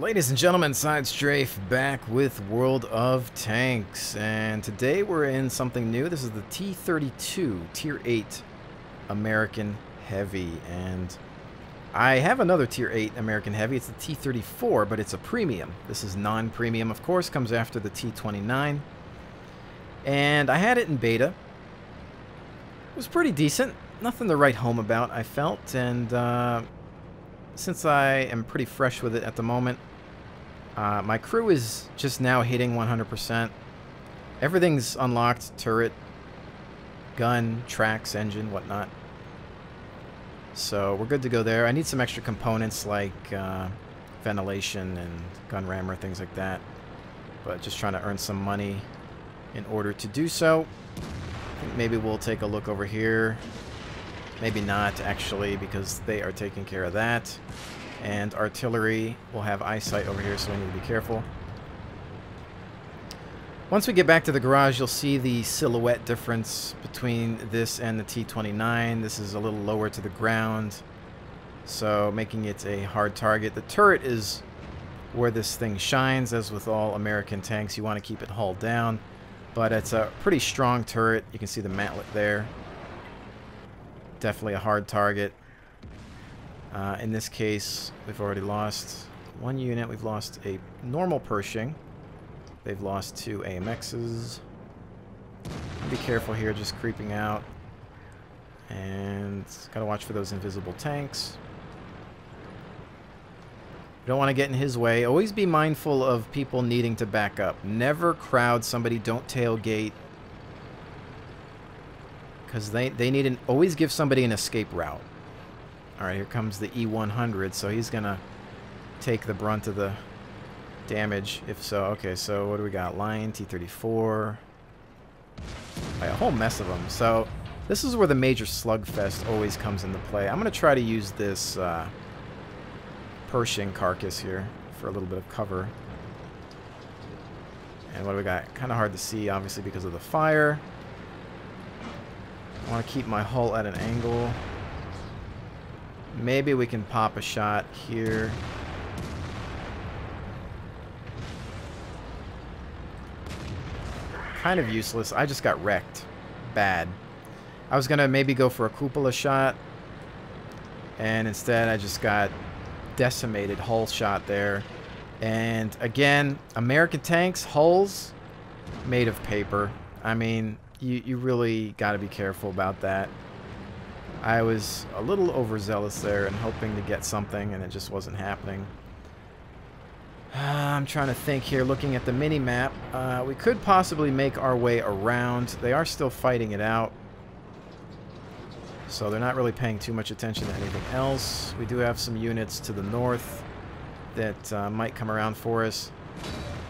Ladies and gentlemen, SideStrafe back with World of Tanks, and today we're in something new. This is the T32 Tier 8 American Heavy, and I have another Tier 8 American Heavy. It's the T34, but it's a premium. This is non-premium, of course, comes after the T29, and I had it in beta. It was pretty decent. Nothing to write home about, I felt, and since I am pretty fresh with it at the moment, my crew is just now hitting 100%. Everything's unlocked: turret, gun, tracks, engine, whatnot. So we're good to go there. I need some extra components like ventilation and gun rammer, things like that. But just trying to earn some money in order to do so. I think maybe we'll take a look over here. Maybe not, actually, because they are taking care of that. And artillery will have eyesight over here, so we need to be careful. Once we get back to the garage, you'll see the silhouette difference between this and the T29. This is a little lower to the ground, so making it a hard target. The turret is where this thing shines, as with all American tanks. You want to keep it hull down, but it's a pretty strong turret. You can see the mantlet there. Definitely a hard target. In this case, we've already lost one unit. We've lost a normal Pershing. They've lost two AMXs. Be careful here, just creeping out. And gotta watch for those invisible tanks. Don't want to get in his way. Always be mindful of people needing to back up. Never crowd somebody. Don't tailgate. Because they need an... Always give somebody an escape route. Alright, here comes the E100, so he's gonna take the brunt of the damage, if so. Okay, so what do we got? Line, T34. A whole mess of them. So, this is where the major slugfest always comes into play. I'm gonna try to use this Pershing carcass here for a little bit of cover. And what do we got? Kind of hard to see, obviously, because of the fire. I want to keep my hull at an angle. Maybe we can pop a shot here. Kind of useless. I just got wrecked. Bad. I was going to maybe go for a cupola shot, and instead I just got decimated. Hull shot there. And again, American tanks, hulls made of paper. I mean, you really got to be careful about that. I was a little overzealous there and hoping to get something, and it just wasn't happening. I'm trying to think here, looking at the mini-map. We could possibly make our way around. They are still fighting it out, so they're not really paying too much attention to anything else. We do have some units to the north that might come around for us.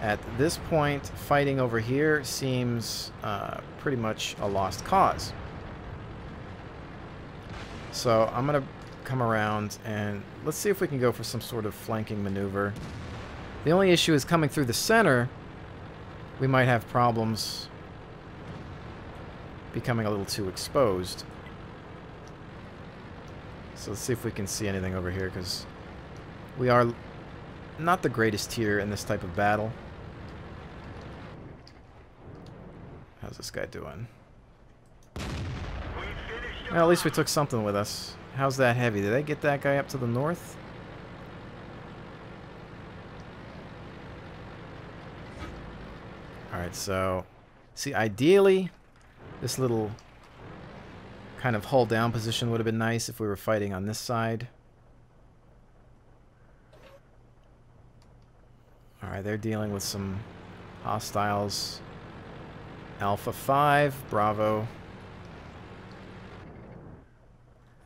At this point, fighting over here seems pretty much a lost cause. So I'm going to come around and let's see if we can go for some sort of flanking maneuver. The only issue is coming through the center, we might have problems becoming a little too exposed. So let's see if we can see anything over here, because we are not the greatest tier in this type of battle. How's this guy doing? Well, at least we took something with us. How's that heavy? Did they get that guy up to the north? Alright, so... See, ideally, this little kind of hull down position would have been nice if we were fighting on this side. Alright, they're dealing with some hostiles. Alpha 5, Bravo.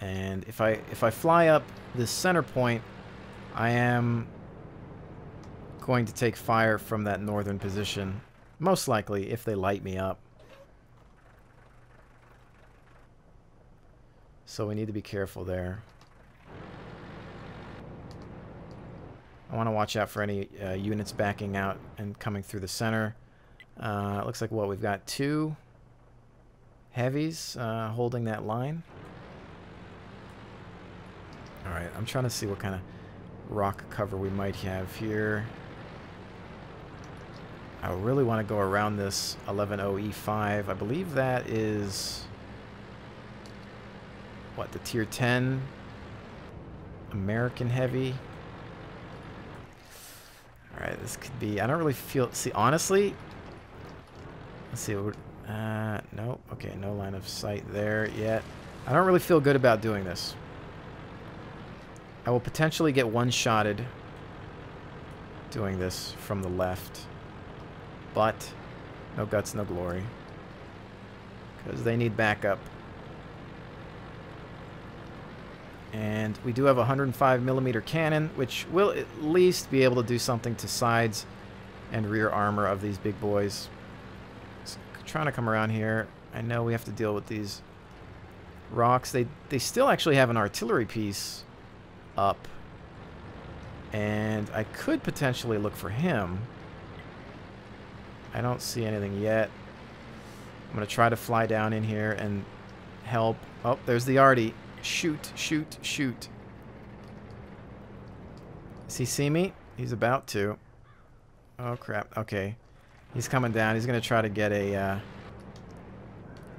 And if I fly up this center point, I am going to take fire from that northern position. Most likely, if they light me up. So we need to be careful there. I want to watch out for any units backing out and coming through the center. It looks like, what, we've got two heavies holding that line. Alright, I'm trying to see what kind of... rock cover we might have here. I really want to go around this 11-0E5. I believe that is, what, the Tier 10 American Heavy. Alright, this could be... I don't really feel... See, honestly... Let's see. Nope. Okay, no line of sight there yet. I don't really feel good about doing this. I will potentially get one-shotted doing this from the left. But no guts, no glory. Because they need backup. And we do have a 105mm cannon, which will at least be able to do something to sides and rear armor of these big boys. So, trying to come around here. I know we have to deal with these rocks. They still actually have an artillery piece up. And I could potentially look for him. I don't see anything yet. I'm going to try to fly down in here and help. Oh, there's the arty. Shoot, shoot, shoot. Does he see me? He's about to. Oh, crap. Okay. He's coming down. He's going to try to get a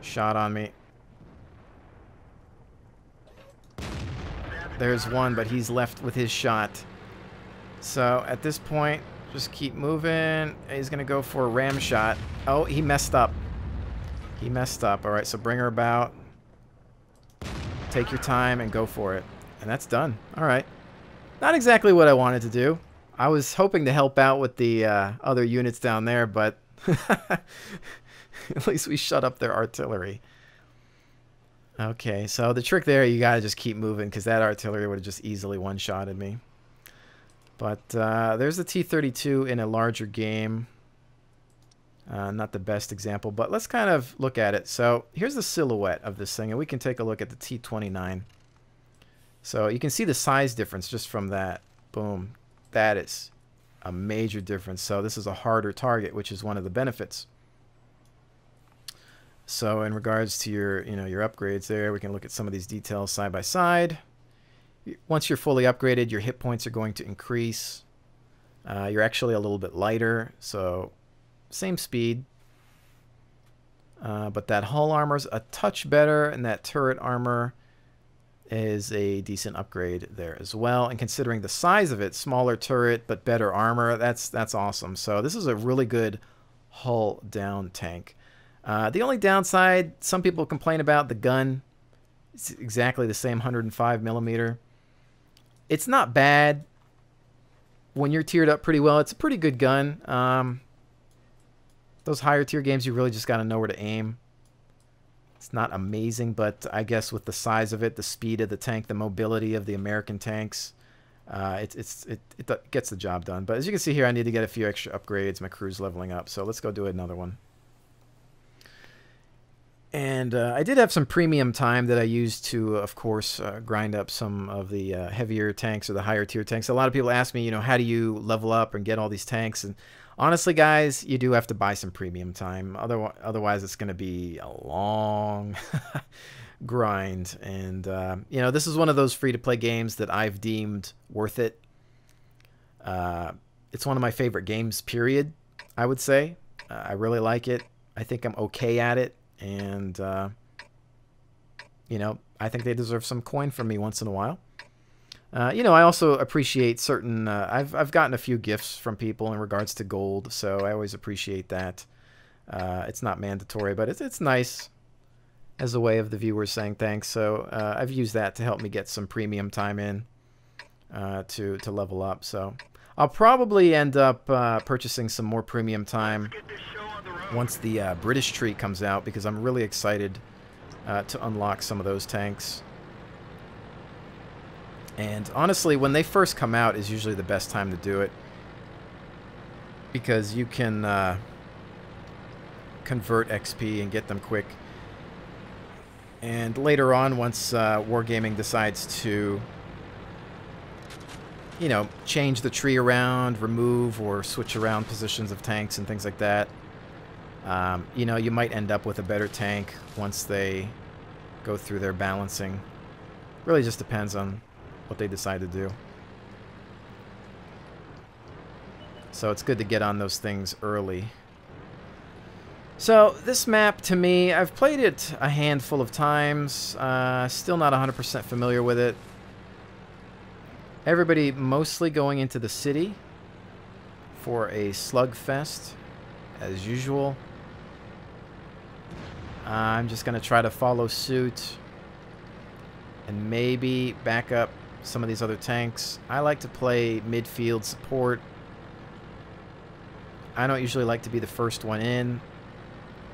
shot on me. There's one, but he's left with his shot. So, at this point, just keep moving. He's going to go for a ram shot. Oh, he messed up. He messed up. All right, so bring her about. Take your time and go for it. And that's done. All right. Not exactly what I wanted to do. I was hoping to help out with the other units down there, but at least we shut up their artillery. Okay, so the trick there, you got to just keep moving because that artillery would have just easily one-shotted me. But there's the T32 in a larger game. Not the best example, but let's kind of look at it. So here's the silhouette of this thing, and we can take a look at the T29. So you can see the size difference just from that. Boom. That is a major difference. So this is a harder target, which is one of the benefits. So in regards to your, your upgrades there, we can look at some of these details side by side. Once you're fully upgraded, your hit points are going to increase. You're actually a little bit lighter, so same speed. But that hull armor's a touch better, and that turret armor is a decent upgrade there as well. And considering the size of it, smaller turret but better armor, that's awesome. So this is a really good hull down tank. The only downside, some people complain about the gun. It's exactly the same 105mm. It's not bad when you're tiered up pretty well. It's a pretty good gun. Those higher tier games, you really just got to know where to aim. It's not amazing, but I guess with the size of it, the speed of the tank, the mobility of the American tanks, it gets the job done. But as you can see here, I need to get a few extra upgrades. My crew's leveling up, so let's go do another one. And I did have some premium time that I used to, of course, grind up some of the heavier tanks or the higher tier tanks. A lot of people ask me, how do you level up and get all these tanks? And honestly, guys, you do have to buy some premium time. Otherwise, it's going to be a long grind. And, this is one of those free-to-play games that I've deemed worth it. It's one of my favorite games, period, I would say. I really like it. I think I'm okay at it. And, I think they deserve some coin from me once in a while. I also appreciate certain... I've gotten a few gifts from people in regards to gold, so I always appreciate that. It's not mandatory, but it's nice as a way of the viewers saying thanks. So I've used that to help me get some premium time in to level up. So I'll probably end up purchasing some more premium time once the British tree comes out, because I'm really excited to unlock some of those tanks. And honestly, when they first come out is usually the best time to do it, because you can convert XP and get them quick. And later on, once Wargaming decides to, change the tree around, remove or switch around positions of tanks and things like that, you might end up with a better tank once they go through their balancing. Really just depends on what they decide to do. So it's good to get on those things early. So this map, to me, I've played it a handful of times. Still not 100% familiar with it. Everybody mostly going into the city for a slugfest, as usual. I'm just going to try to follow suit and maybe back up some of these other tanks. I like to play midfield support. I don't usually like to be the first one in.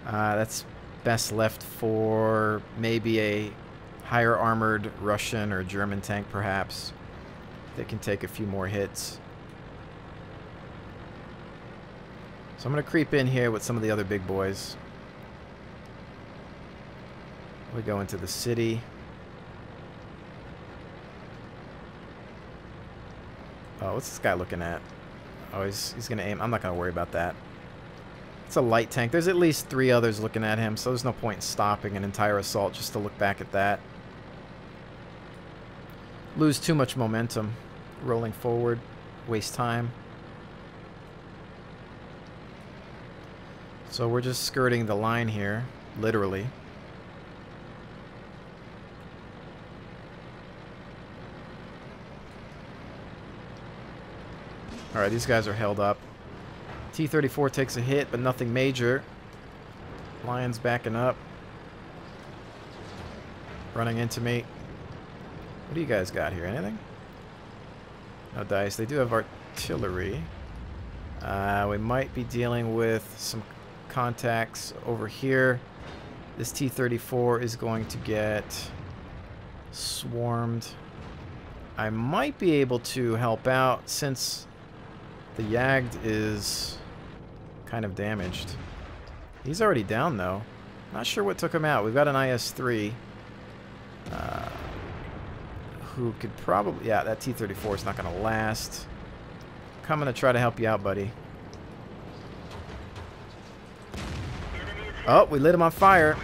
That's best left for maybe a higher armored Russian or German tank, perhaps, that can take a few more hits. So I'm going to creep in here with some of the other big boys. We go into the city. Oh, what's this guy looking at? Oh, he's going to aim. I'm not going to worry about that. It's a light tank. There's at least 3 others looking at him, so there's no point in stopping an entire assault just to look back at that. Lose too much momentum. Rolling forward. Waste time. So we're just skirting the line here, literally. Alright, these guys are held up. T-34 takes a hit, but nothing major. Lion's backing up. Running into me. What do you guys got here? Anything? No dice. They do have artillery. We might be dealing with some contacts over here. This T-34 is going to get swarmed. I might be able to help out since the Jagd is kind of damaged. He's already down, though. Not sure what took him out. We've got an IS-3 who could probably... Yeah, that T-34 is not going to last. Coming to try to help you out, buddy. Oh, we lit him on fire.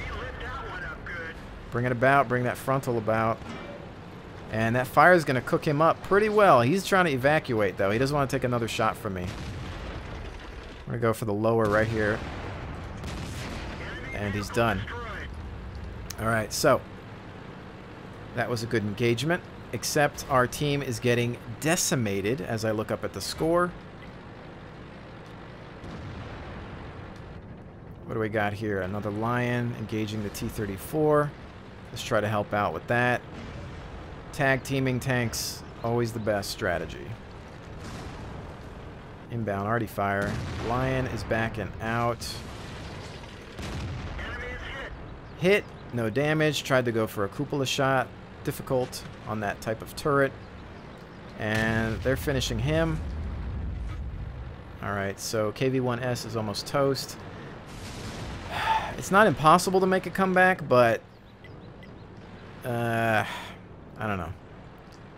Bring it about. Bring that frontal about. And that fire is going to cook him up pretty well. He's trying to evacuate, though. He doesn't want to take another shot from me. I'm going to go for the lower right here. And he's done. Alright, so that was a good engagement. Except our team is getting decimated as I look up at the score. What do we got here? Another Lion engaging the T-34. Let's try to help out with that. Tag teaming tanks, always the best strategy. Inbound arty fire. Lion is backing out. Hit, no damage. Tried to go for a cupola shot. Difficult on that type of turret. And they're finishing him. Alright, so KV-1S is almost toast. It's not impossible to make a comeback, but I don't know.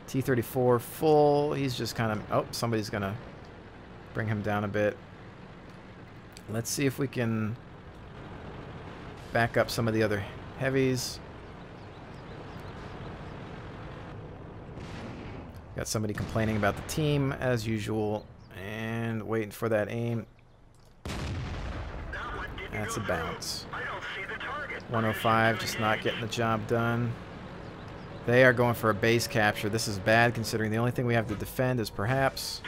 T-34 full. He's just kind of... Oh, somebody's going to bring him down a bit. Let's see if we can back up some of the other heavies. Got somebody complaining about the team, as usual. And waiting for that aim. That's a bounce. 105, just not getting the job done. They are going for a base capture. This is bad, considering the only thing we have to defend is perhaps...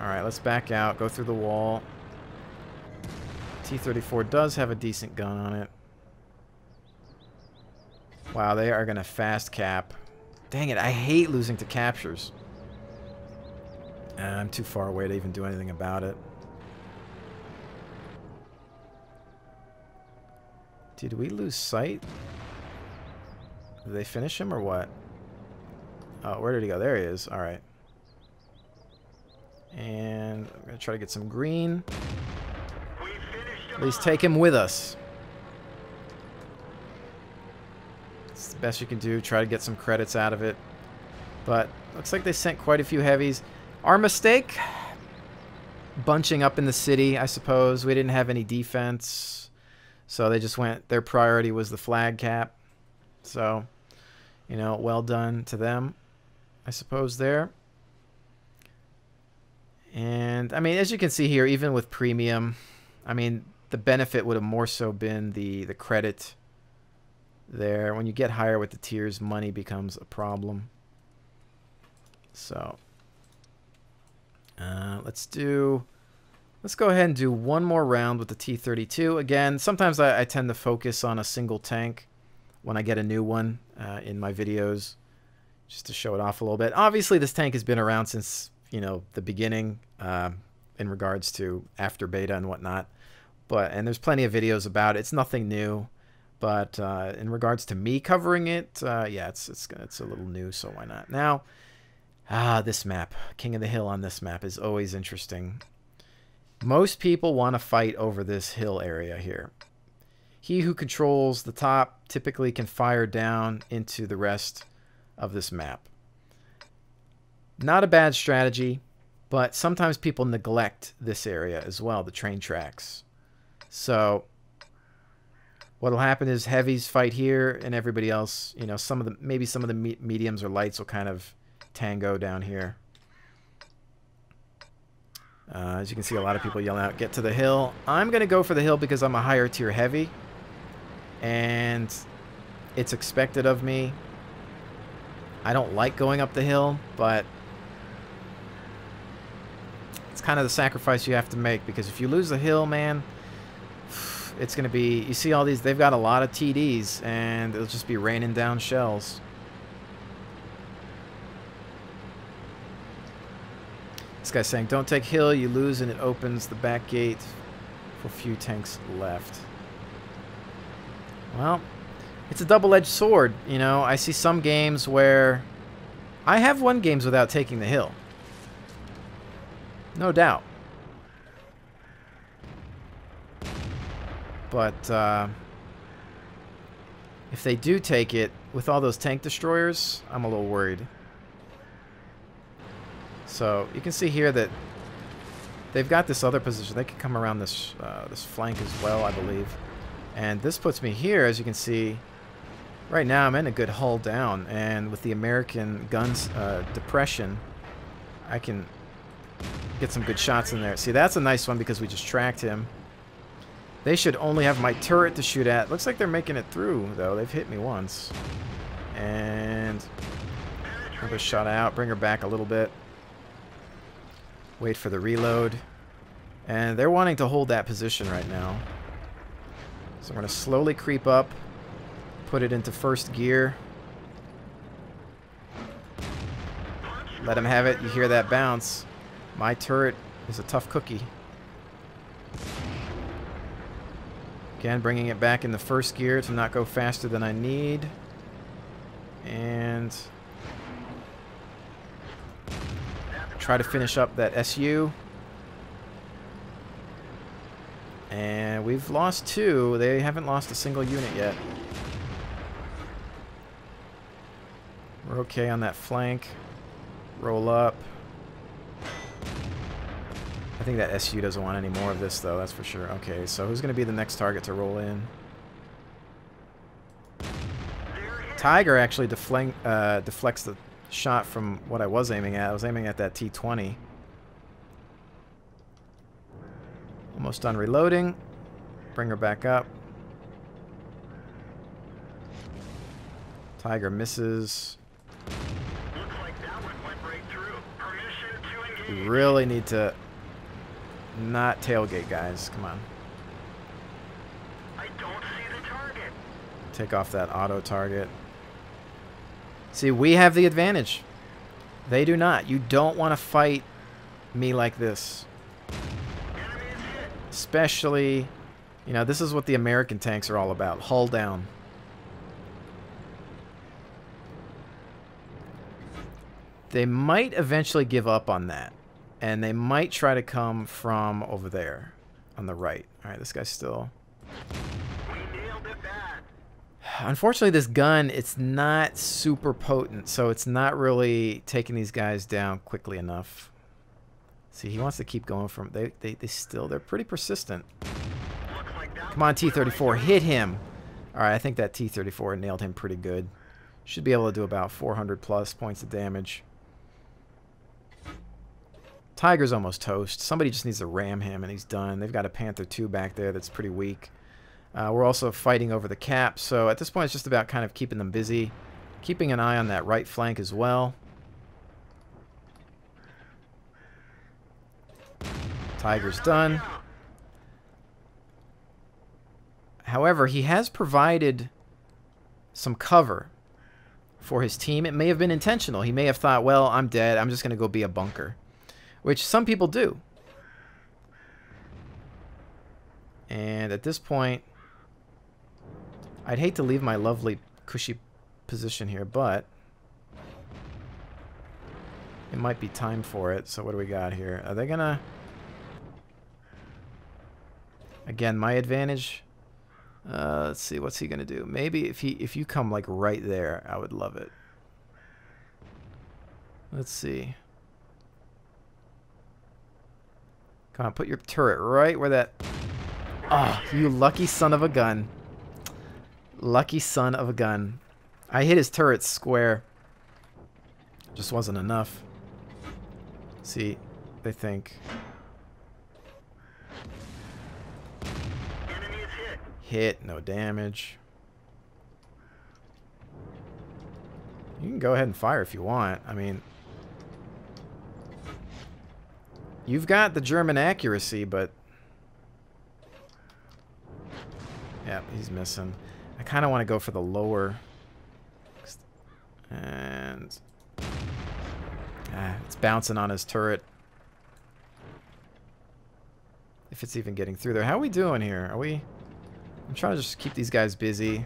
Alright, let's back out. Go through the wall. T-34 does have a decent gun on it. Wow, they are going to fast cap. Dang it, I hate losing to captures. I'm too far away to even do anything about it. Did we lose sight? Did they finish him or what? Oh, where did he go? There he is. Alright. And I'm going to try to get some green. At least take him with us. It's the best you can do. Try to get some credits out of it. But looks like they sent quite a few heavies. Our mistake? Bunching up in the city, I suppose. We didn't have any defense. So they just went... Their priority was the flag cap. So, you know, well done to them, I suppose, there. And, I mean, as you can see here, even with premium, I mean, the benefit would have more so been the credit there. When you get higher with the tiers, money becomes a problem. So, let's go ahead and do one more round with the T32. Again, sometimes I tend to focus on a single tank when I get a new one in my videos, just to show it off a little bit. Obviously, this tank has been around since, you know, the beginning in regards to after beta and whatnot. And there's plenty of videos about it. It's nothing new. But in regards to me covering it, yeah, it's a little new, so why not? Now, this map, King of the Hill on this map is always interesting. Most people want to fight over this hill area here. He who controls the top typically can fire down into the rest of this map. Not a bad strategy, but sometimes people neglect this area as well, the train tracks. So what'll happen is heavies fight here, and everybody else, you know, maybe some of the mediums or lights will kind of tango down here. As you can see, a lot of people yelling out, "Get to the hill." I'm going to go for the hill because I'm a higher tier heavy, and it's expected of me. I don't like going up the hill, but it's kind of the sacrifice you have to make, because if you lose the hill, man, it's going to be... You see all these... They've got a lot of TDs, and it'll just be raining down shells. This guy's saying, "Don't take hill, you lose, and it opens the back gate for a few tanks left." Well, it's a double-edged sword, you know. I see some games where... I have won games without taking the hill. No doubt. But if they do take it, with all those tank destroyers, I'm a little worried. So you can see here that they've got this other position. They can come around this this flank as well, I believe. And this puts me here, as you can see. Right now I'm in a good hull down, and with the American guns depression, I can get some good shots in there. See, that's a nice one because we just tracked him. They should only have my turret to shoot at. Looks like they're making it through, though. They've hit me once. And another shot out. Bring her back a little bit. Wait for the reload. And they're wanting to hold that position right now. So I'm going to slowly creep up. Put it into first gear. Let him have it. You hear that bounce. My turret is a tough cookie. Again, bringing it back in the first gear to not go faster than I need. And try to finish up that SU. And we've lost 2. They haven't lost a single unit yet. We're okay on that flank. Roll up. I think that SU doesn't want any more of this, though, that's for sure. Okay, so who's going to be the next target to roll in? Tiger actually deflects the shot from what I was aiming at. I was aiming at that T20. Almost done reloading. Bring her back up. Tiger misses. We really need to not tailgate, guys. Come on. I don't see the target. Take off that auto target. See, we have the advantage. They do not. You don't want to fight me like this. Especially, you know, this is what the American tanks are all about. Hull down. They might eventually give up on that. And they might try to come from over there on the right. Alright, this guy's still... We nailed it bad. Unfortunately, this gun, it's not super potent, so it's not really taking these guys down quickly enough. See, he wants to keep going from... They're pretty persistent. Come on, T-34, hit him! Alright, I think that T-34 nailed him pretty good. Should be able to do about 400 plus points of damage. Tiger's almost toast. Somebody just needs to ram him, and he's done. They've got a Panther 2 back there that's pretty weak. We're also fighting over the cap, so at this point it's just about kind of keeping them busy. Keeping an eye on that right flank as well. Tiger's done. However, he has provided some cover for his team. It may have been intentional. He may have thought, well, I'm dead. I'm just going to go be a bunker. Which some people do. And at this point, I'd hate to leave my lovely cushy position here, but it might be time for it. So what do we got here? Are they going to... Again, my advantage... let's see, what's he gonna do? Maybe if you come like right there, I would love it. Let's see. Come on, put your turret right where that... Oh, you lucky son of a gun. Lucky son of a gun. I hit his turret square. Just wasn't enough. See, they think... Hit, no damage. You can go ahead and fire if you want. I mean, you've got the German accuracy, but yeah, he's missing. I kind of want to go for the lower, and it's bouncing on his turret. If it's even getting through there. How are we doing here? Are we... I'm trying to just keep these guys busy.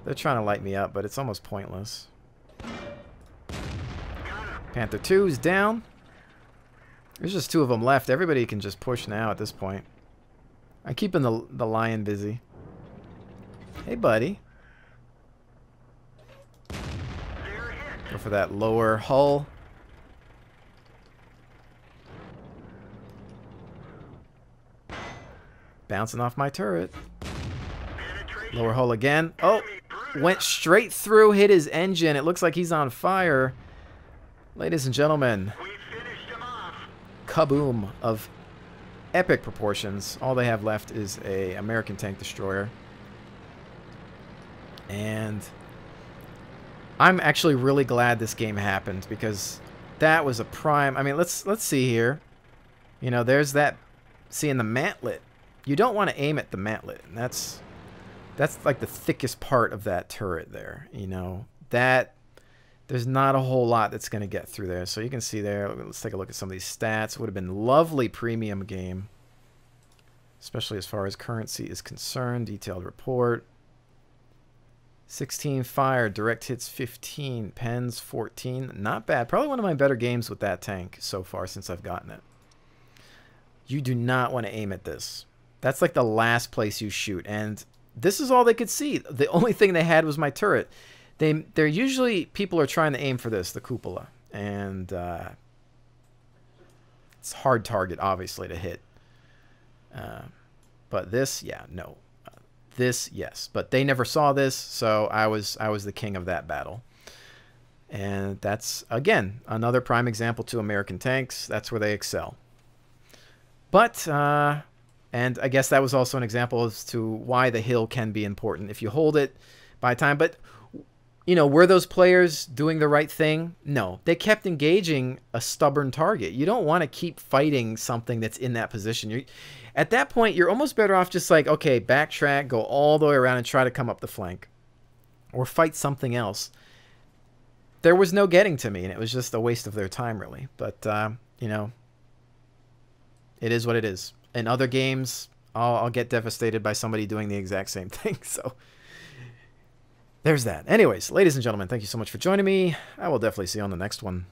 They're trying to light me up, but it's almost pointless. Panther 2 is down. There's just 2 of them left. Everybody can just push now at this point. I'm keeping the lion busy. Hey, buddy. Go for that lower hull. Bouncing off my turret. Lower hull again. Oh, went straight through, hit his engine. It looks like he's on fire. Ladies and gentlemen, kaboom of epic proportions. All they have left is a American tank destroyer. And I'm actually really glad this game happened, because that was a prime... I mean, let's see here. You know, there's that... Seeing the mantlet. You don't want to aim at the mantlet. And that's like the thickest part of that turret there. You know, that... There's not a whole lot that's going to get through there. So you can see there. Let's take a look at some of these stats. Would have been lovely premium game. Especially as far as currency is concerned. Detailed report. 16 fire, direct hits 15, pens 14. Not bad. Probably one of my better games with that tank so far since I've gotten it. You do not want to aim at this. That's like the last place you shoot. And this is all they could see. The only thing they had was my turret. They're usually, people are trying to aim for this, the cupola. And it's a hard target, obviously, to hit. But this, yeah, no. This, yes. But they never saw this, so I was the king of that battle. And that's, again, another prime example to American tanks. That's where they excel. But, and I guess that was also an example as to why the hill can be important if you hold it by time. But, you know, were those players doing the right thing? No. They kept engaging a stubborn target. You don't want to keep fighting something that's in that position. At that point, you're almost better off just like, okay, backtrack, go all the way around and try to come up the flank. Or fight something else. There was no getting to me, and it was just a waste of their time, really. But, you know, it is what it is. In other games, I'll get devastated by somebody doing the exact same thing, so... There's that. Anyways, ladies and gentlemen, thank you so much for joining me. I will definitely see you on the next one.